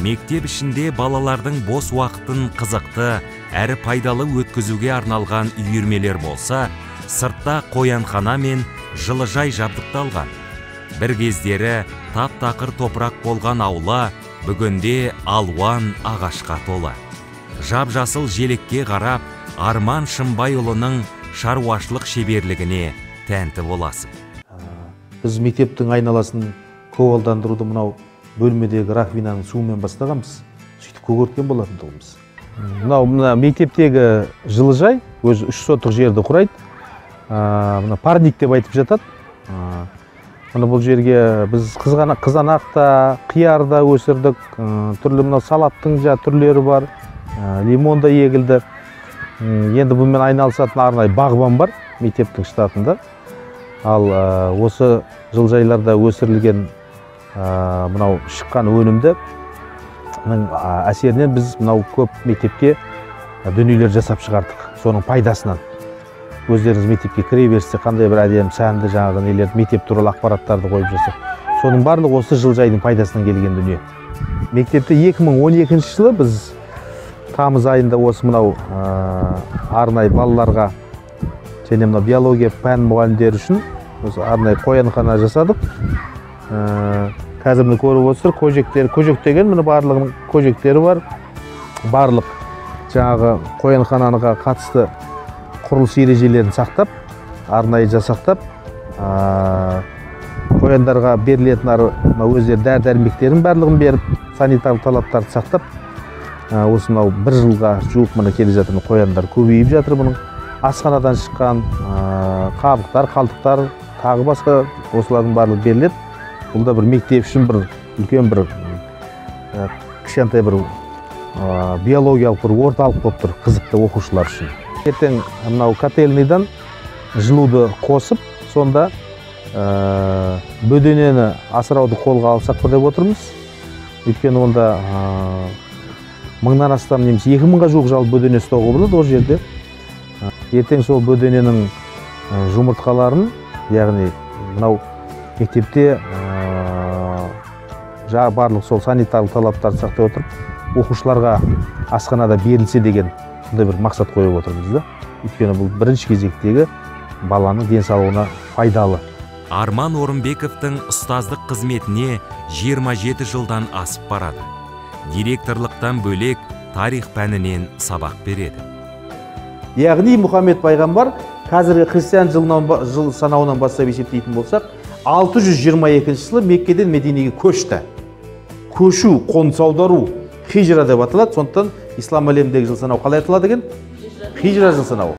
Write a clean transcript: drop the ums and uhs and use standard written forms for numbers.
Мектеп ішінде балалардың бос уақытын қызықты, әрі пайдалы өткізуге арналған үйірмелер болса, сыртта қоянхана мен жылыжай жабдықталған. Бір кездері тап-тақыр топырақ болған аула бүгінде алуан ағашқа толы. Жап-жасыл желекке қарап, Арман Шымбайұлының шаруашылық шеберлігіне тәнті боласың. Біз мектептің айналасын көгалдандыруды мынау бөлмедегі раковинаның суымен бастағанбыз. Сөйтіп көгерткен болатын тұғымыз. Мына мектептегі жылыжай өзі 3 сотық жерді құрайды. Мына парник деп айтып жатады. Мына бұл жерге біз қызанақта, қиярда өсірдік. Түрлі мына салаттың түрлері бар. Лимон да егілді. Енді бұнымен айналысатын арнайы бағбан бар мектептің штатында. Ал осы жылыжайларда өсірілген мынау шыққан өнімді әсерінен біз мынау көп мектепке дүниелер жасап шығардық. Соның пайдасынан. Өздеріңіз мектепке кіре берсе қандай бір әдемі сәнді жаңағы нелерді мектеп туралы ақпараттарды қойып жасап. Соның барлығы осы жылыжайдың пайдасынан келген дүние. Мектепте 2012 жылы біз тамыз айында осы мынау арнайы балаларға және мынау биология пән мұғалімдері үшін осы арнайы қоянхана жасадық. Қазір міне көріп отырсыздар, көжек деген міне барлығының көжектері бар. Барлық жаңағы қоянханаға қатысты құрылыс ережелерін сақтап, арнайы жасақтап, қояндарға берілетін өздері дәрі-дәрмектерін барлығын беріп, санитарлық талаптарды сақтап, осы мынау бір жылға жуық міне келе жатыр, қояндар көбейіп жатыр бұның. Асханадан шыққан қабықтар, қалтықтар, тағы басқа осылардың барлығы беріледі. Бұл да бір мектеп үшін бір үлкен бір кішкентай бір биологиялық бір орталық болып тұр, қызықты оқушылар үшін. Ертең мынау котельныйдан жылуды қосып, сонда бөденені асырауды қолға алсақ деп отырмыз. Өйткені онда 1000-нан астам немесе 2000-ға жуық жал бөдене ұстауға болады ол жерде. Ертең сол бөдененің жұмыртқаларын, яғни мынау мектепте барлық сол санитарлық талаптарды сақтай отырып, оқушыларға асханада берілсе деген сондай бір мақсат қойып отырмыз да. Өйткені бұл бірінші кезектегі баланың денсаулығына пайдалы. Арман Орынбековтың ұстаздық қызметіне 27 жылдан асып барады. Директорлықтан бөлек тарих пәнінен сабақ береді. Яғни Мұхаммед пайғамбар қазіргі христиан жыл санауынан бастап есептейтін болсақ, 622 жылы Меккеден Мединеге көшті. Көшу, қоныс аудару, хижра деп аталады. Сондықтан ислам әлеміндегі жыл санау қалай аталады екен? Хижра жыл санауы.